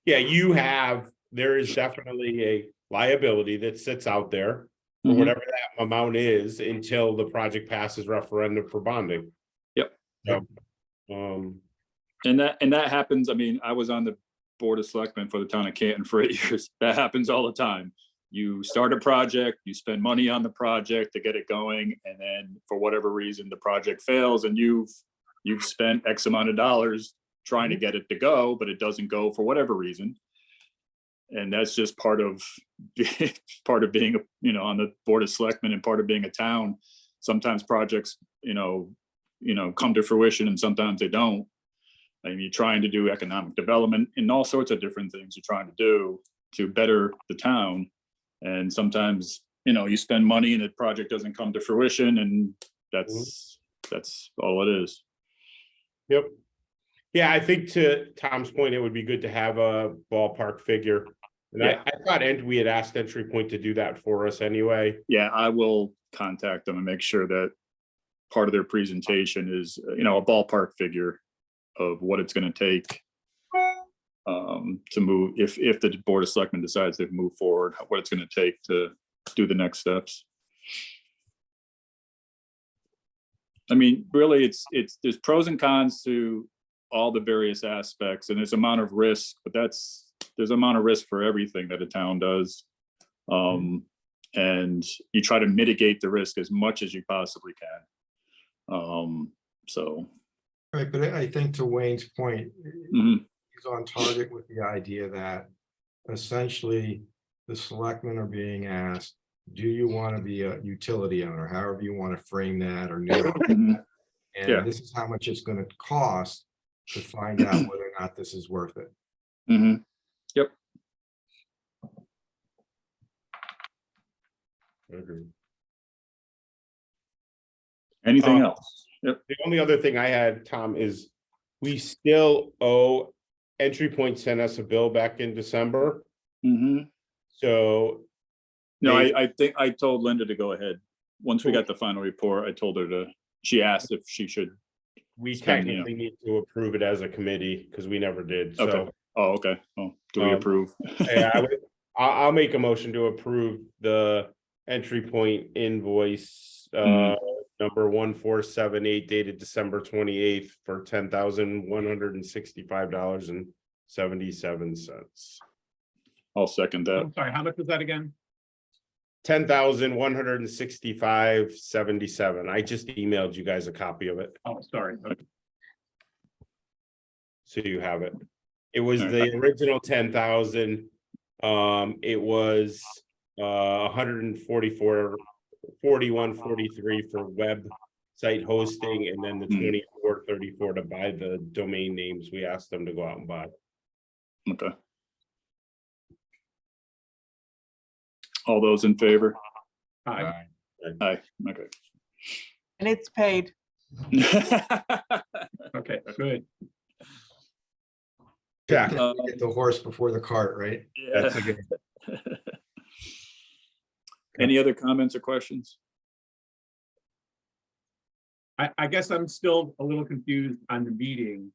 Yeah, there is definitely a liability that sits out there for Mhm. whatever that amount is until the project passes referendum for bonding. Yep. So, And that happens. I mean, I was on the Board of Selectmen for the town of Canton for 8 years. That happens all the time. You start a project, you spend money on the project to get it going, and then for whatever reason, the project fails and you've spent X amount of dollars trying to get it to go, but it doesn't go for whatever reason. And that's just part of being, on the Board of Selectmen and part of being a town. Sometimes projects, come to fruition and sometimes they don't. I mean, you're trying to do economic development and all sorts of different things you're trying to do to better the town. And sometimes, you spend money and the project doesn't come to fruition, and that's all it is. Yep. Yeah, I think to Tom's point, it would be good to have a ballpark figure. And Yeah. I thought we had asked Entry Point to do that for us anyway. Yeah, I will contact them and make sure that part of their presentation is, a ballpark figure of what it's going to take to move, if the Board of Selectmen decides to move forward, what it's going to take to do the next steps. I mean, really, there's pros and cons to all the various aspects, and there's amount of risk, but there's amount of risk for everything that a town does. And you try to mitigate the risk as much as you possibly can. So. Right, but I think to Wayne's point, Mhm. he's on target with the idea that essentially the selectmen are being asked, do you want to be a utility owner, however you want to frame that, or new? Mhm. And Yeah. this is how much it's going to cost to find out whether or not this is worth it. Mhm. Yep. Anything else? Yep. The only other thing I had, Tom, is we still owe Entry Point sent us a bill back in December. Mhm. So No, they- I think I told Linda to go ahead. Once we got the final report, I told her she asked if she should. we spend, technically need to approve it as a committee because we never did. So Okay. Oh, okay. Oh, do we approve? yeah, I'll make a motion to approve the Entry Point invoice number 1478 dated December 28th for $10,165.77. I'll second that. I'm sorry, how much was that again? $10,165.77. I just emailed you guys a copy of it, Oh, sorry. Okay. so you have it. It was All the original 10,000. It was 4143 for website hosting, and then the 2434 to buy the domain names. We asked them to go out and buy. Okay. All those in favor? Aye. Aye, okay. And it's paid. Okay, good. Jack, Get the horse before the cart, right? that's Yeah. a good. Any other comments or questions? I guess I'm still a little confused on the meeting.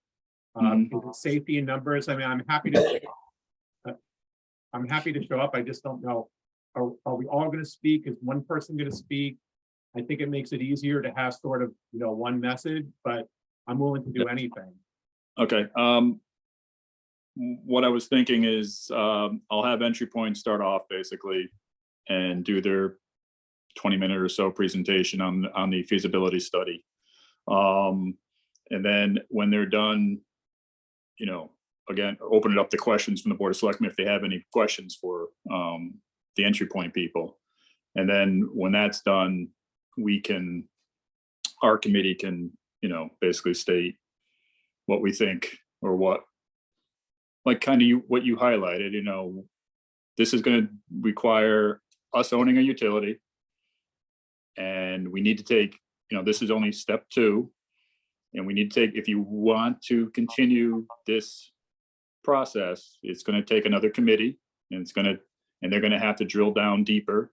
Is it safety in numbers? I mean, I'm happy to show up. I just don't know. Are we all going to speak? Is one person going to speak? I think it makes it easier to have sort of, one message, but I'm willing to do anything. Okay, what I was thinking is, I'll have entry point start off basically and do their 20-minute or so presentation on the feasibility study. And then when they're done, again, open it up to questions from the Board of Selectmen if they have any questions for the entry point people. And then when that's done, our committee can, basically state what we think, or what, like kind of what you highlighted, this is going to require us owning a utility. And we need to take, this is only step 2. And we need to take, if you want to continue this process, it's going to take another committee, and they're going to have to drill down deeper.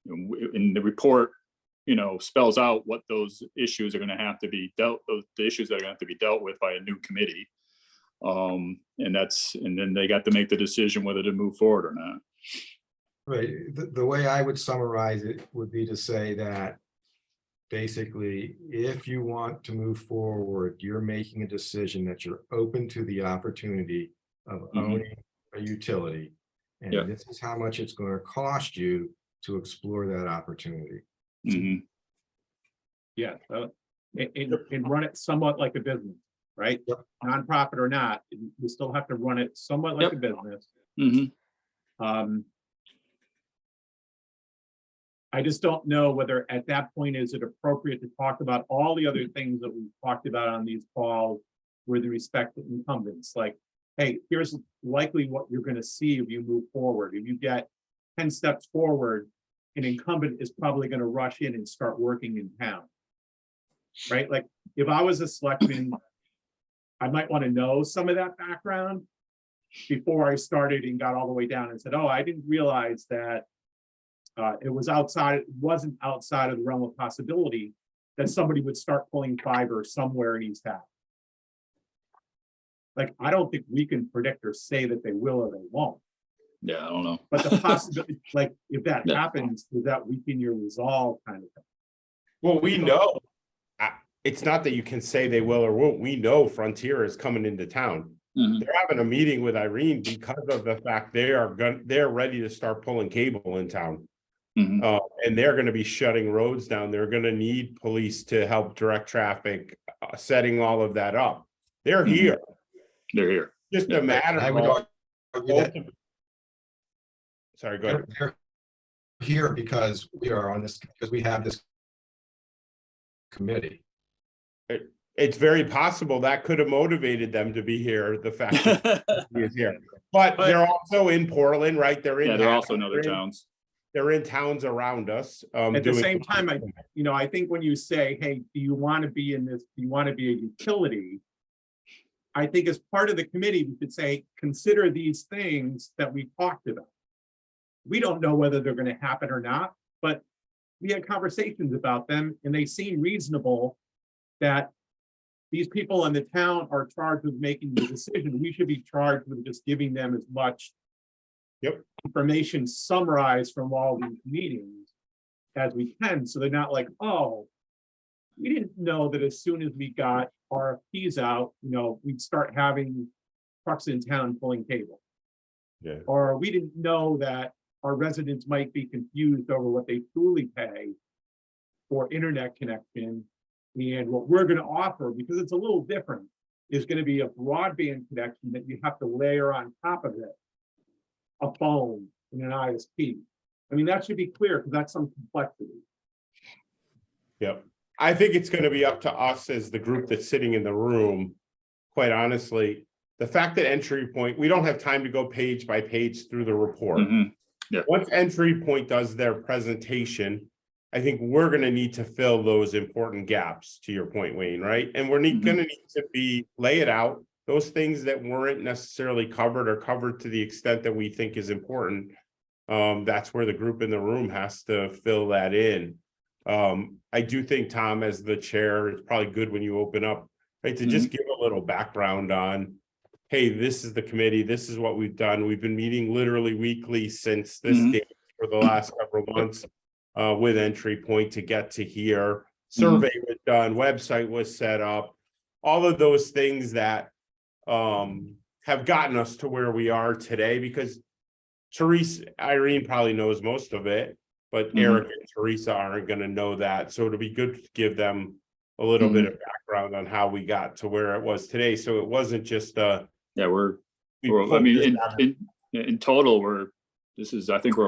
In the report, spells out what those issues are going to have to be the issues that are going to have to be dealt with by a new committee. And then they got to make the decision whether to move forward or not. Right. The way I would summarize it would be to say that basically, if you want to move forward, you're making a decision that you're open to the opportunity of owning a utility. And Yeah. this is how much it's going to cost you to explore that opportunity. Yeah. And run it somewhat like a business, right? Yep. Nonprofit or not, you still have to run it somewhat like a business. I just don't know whether at that point, is it appropriate to talk about all the other things that we've talked about on these calls with respect to incumbents, like, hey, here's likely what you're going to see if you move forward. If you get 10 steps forward, an incumbent is probably going to rush in and start working in town, right? Like if I was a selectman, I might want to know some of that background before I started and got all the way down and said, oh, I didn't realize that it wasn't outside of the realm of possibility that somebody would start pulling fiber somewhere in East Hampton. Like, I don't think we can predict or say that they will or they won't. Yeah, I don't know. But the possibility, like, if that happens, does that weaken your resolve kind of thing? Well, we know. It's not that you can say they will or won't. We know Frontier is coming into town. They're having a meeting with Irene because of the fact they're ready to start pulling cable in town. And they're going to be shutting roads down. They're going to need police to help direct traffic, setting all of that up. They're here. They're here. Just a matter I would of. argue that Sorry, go ahead. they're here because we are on this, because we have this committee. It's very possible that could have motivated them to be here. The fact that he is here, but they're also in Portland, right? They're in. Yeah, they're also in other towns. They're in towns around us. At the same time, I think when you say, hey, do you want to be in this? Do you want to be a utility? I think as part of the committee, we could say, consider these things that we talked about. We don't know whether they're going to happen or not, but we had conversations about them and they seem reasonable that these people in the town are charged with making the decision. We should be charged with just giving them as much information summarized from all these meetings as we can. So they're not like, oh, we didn't know that as soon as we got RFPs out, we'd start having trucks in town pulling cable. Yeah. Or we didn't know that our residents might be confused over what they truly pay for internet connection. And what we're going to offer, because it's a little different, is going to be a broadband connection that you have to layer on top of it a phone and an ISP. I mean, that should be clear because that's some complexity. Yep. I think it's going to be up to us as the group that's sitting in the room. Quite honestly, the fact that Entry Point, we don't have time to go page by page through the report. Mhm. Yeah. Once Entry Point does their presentation, I think we're going to need to fill those important gaps, to your point, Wayne, right? And we're going to need to lay it out. Those things that weren't necessarily covered or covered to the extent that we think is important. That's where the group in the room has to fill that in. I do think, Tom, as the chair, it's probably good when you open up, right, to just give a little background on, hey, this is the committee, this is what we've done. We've been meeting literally weekly since this date for the last several months with Entry Point to get to here. Survey was done, website was set up, all of those things that have gotten us to where we are today, because Irene probably knows most of it, but Eric and Teresa aren't going to know that. So it'll be good to give them a little bit of background on how we got to where it was today. So it wasn't just Yeah, I mean, in total, I think we're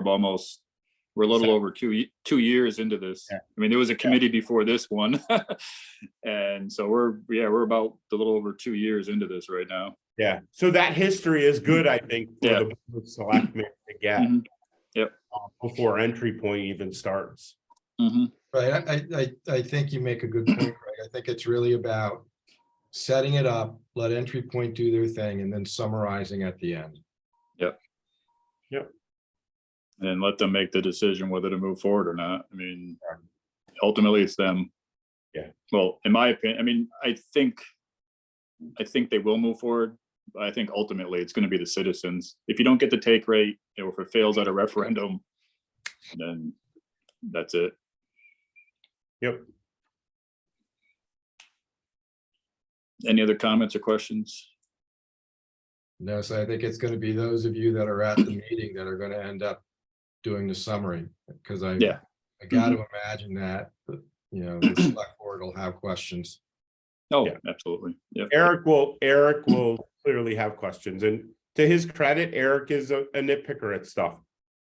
a little over two years into this. Yeah. I mean, there was a committee before this one. And so we're about a little over 2 years into this right now. Yeah. So that history is good, I think, for the Board of Selectmen to get before Entry Point even starts. Right, I think you make a good point, Greg. I think it's really about setting it up, let Entry Point do their thing, and then summarizing at the end. And let them make the decision whether to move forward or not. I mean, ultimately it's them. Yeah. Well, in my opinion, I mean, I think they will move forward. But I think ultimately it's going to be the citizens. If you don't get the take rate, or if it fails at a referendum, then that's it. Yep. Any other comments or questions? No, so I think it's going to be those of you that are at the meeting that are going to end up doing the summary, because I got to imagine that, you know, the select board will have questions. Oh, absolutely. Yeah. Eric will clearly have questions, and to his credit, Eric is a nitpicker at stuff.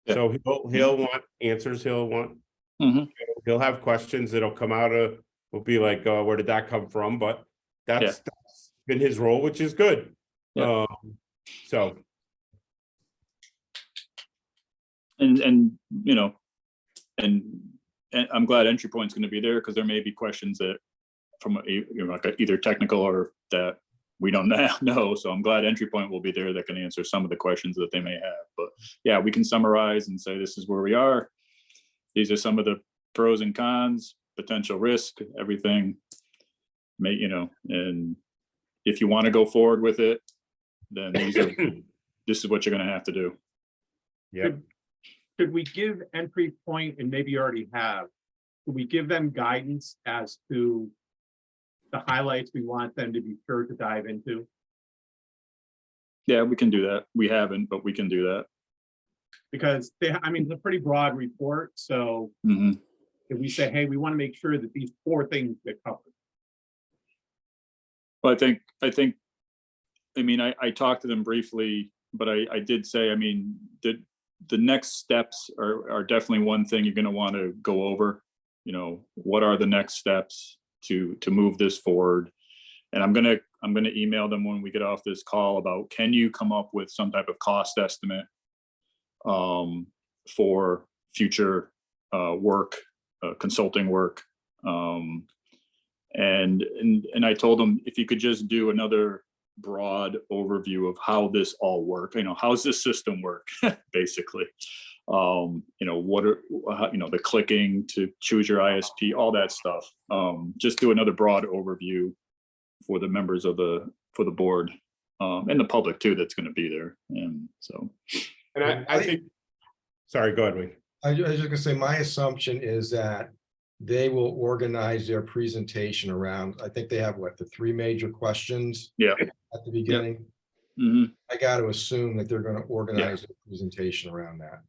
So he'll want answers. He'll want he'll have questions that'll come out of, will be like, where did that come from? But that's been his role, which is good. So and you know, and I'm glad Entry Point's going to be there, because there may be questions that from like either technical or that we don't know. So I'm glad Entry Point will be there that can answer some of the questions that they may have. But yeah, we can summarize and say, this is where we are. These are some of the pros and cons, potential risk, everything. And if you want to go forward with it, then this is what you're going to have to do. Yeah. Should we give Entry Point, and maybe you already have, should we give them guidance as to the highlights we want them to be sure to dive into? Yeah, we can do that. We haven't, but we can do that. Because I mean, it's a pretty broad report. So if we say, hey, we want to make sure that these 4 things get covered. Well, I mean, I talked to them briefly, but I did say, I mean, the next steps are definitely one thing you're going to want to go over. You know, what are the next steps to move this forward? And I'm gonna email them when we get off this call about, can you come up with some type of cost estimate for future work, consulting work, and I told them, if you could just do another broad overview of how this all work, how's this system work, basically. What are, the clicking to choose your ISP, all that stuff. Just do another broad overview for the members of for the board, and the public too, that's going to be there. And so, and I think, sorry, go ahead, Wayne. I was just gonna say, my assumption is that they will organize their presentation around, I think they have the 3 major questions at the beginning. I got to assume that they're going to organize their presentation around that.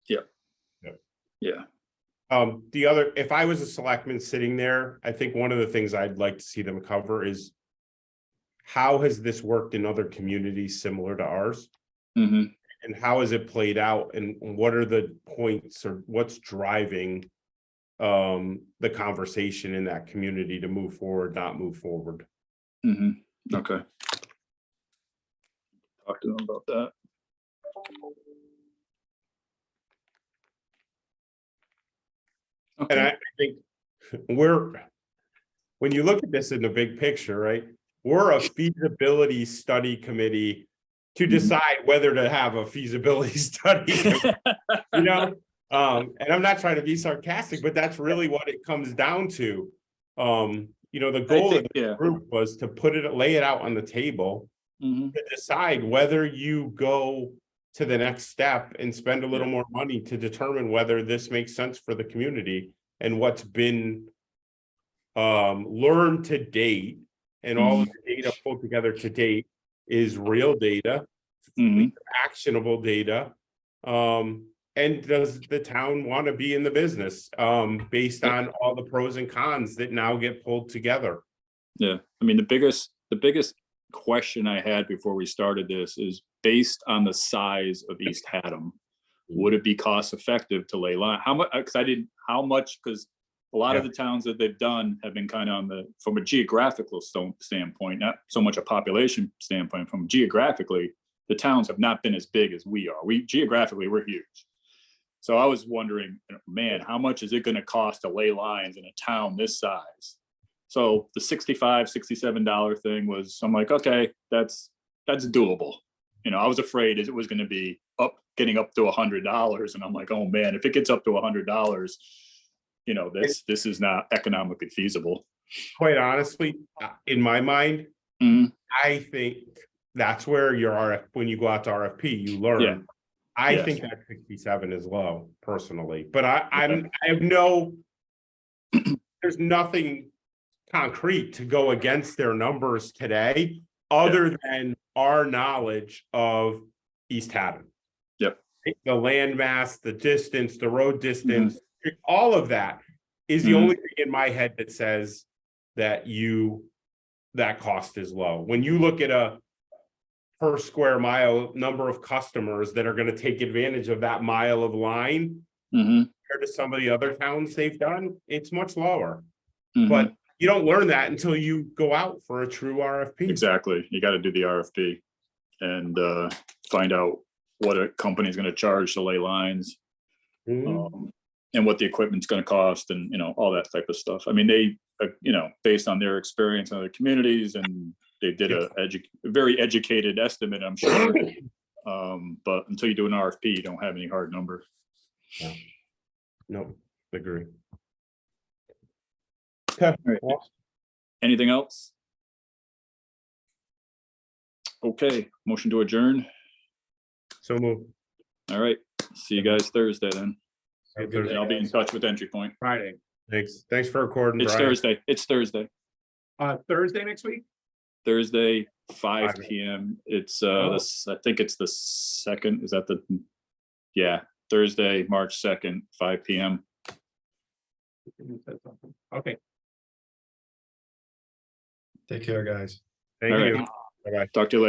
Yeah. The other, if I was a selectman sitting there, I think one of the things I'd like to see them cover is how has this worked in other communities similar to ours? Hmm. And how has it played out? And what are the points or what's driving the conversation in that community to move forward, not move forward? Hmm. Okay. Talk to them about that. And Okay. I think when you look at this in the big picture, right? We're a feasibility study committee to Mhm. decide whether to have a feasibility study, you know? And I'm not trying to be sarcastic, but that's really what it comes down to. The goal of the yeah. group was to lay it out on the table Mhm. to decide whether you go to the next step and spend a little more money to determine whether this makes sense for the community and what's been learned to date and all of the data pulled together to date is real data, Mhm. actionable data. And does the town want to be in the business based on all the pros and cons that now get pulled together? Yeah. I mean, the biggest question I had before we started this is based on the size of East Haddam, would it be cost effective to lay line? How much? How much? Because a lot of the towns that they've done have been kind of from a geographical standpoint, not so much a population standpoint. From geographically, the towns have not been as big as we are. Geographically, we're huge. So I was wondering, man, how much is it going to cost to lay lines in a town this size? So the $67 thing was, I'm like, okay, that's doable. I was afraid it was going to be getting up to $100, and I'm like, oh man, if it gets up to $100, this is not economically feasible. Quite honestly, in my mind, Mhm. I think that's where when you go out to RFP, you learn. Yeah. I Yes. think that 67 is low personally, but I Okay. there's nothing concrete to go against their numbers today, other than our knowledge of East Haddam. Yep. The landmass, the distance, the road distance, all of that is the Mhm. only thing in my head that says that that cost is low. When you look at a per square mile number of customers that are going to take advantage of that mile of line Mhm. compared to some of the other towns they've done, it's much lower. Mhm. But you don't learn that until you go out for a true RFP. Exactly. You got to do the RFP and find out what a company's going to charge to lay lines, and what the equipment's going to cost, and all that type of stuff. I mean, they based on their experience in other communities, and they did a very educated estimate, I'm sure. But until you do an RFP, you don't have any hard numbers. Yeah. Nope, agree. All right. Anything else? Okay, motion to adjourn. So move. All right, see you guys Thursday then. Have a good And day, I'll be in guys. touch with Entry Point. Friday, Thanks for recording, It's Brian. Thursday. It's Thursday. Thursday next week? Thursday, 5 5 p.m. It's Oh. I think it's the 2nd. Is that Thursday, March 2nd, 5 p.m. Okay. Take care, guys. Thank All right. you. Bye-bye. Talk to you later.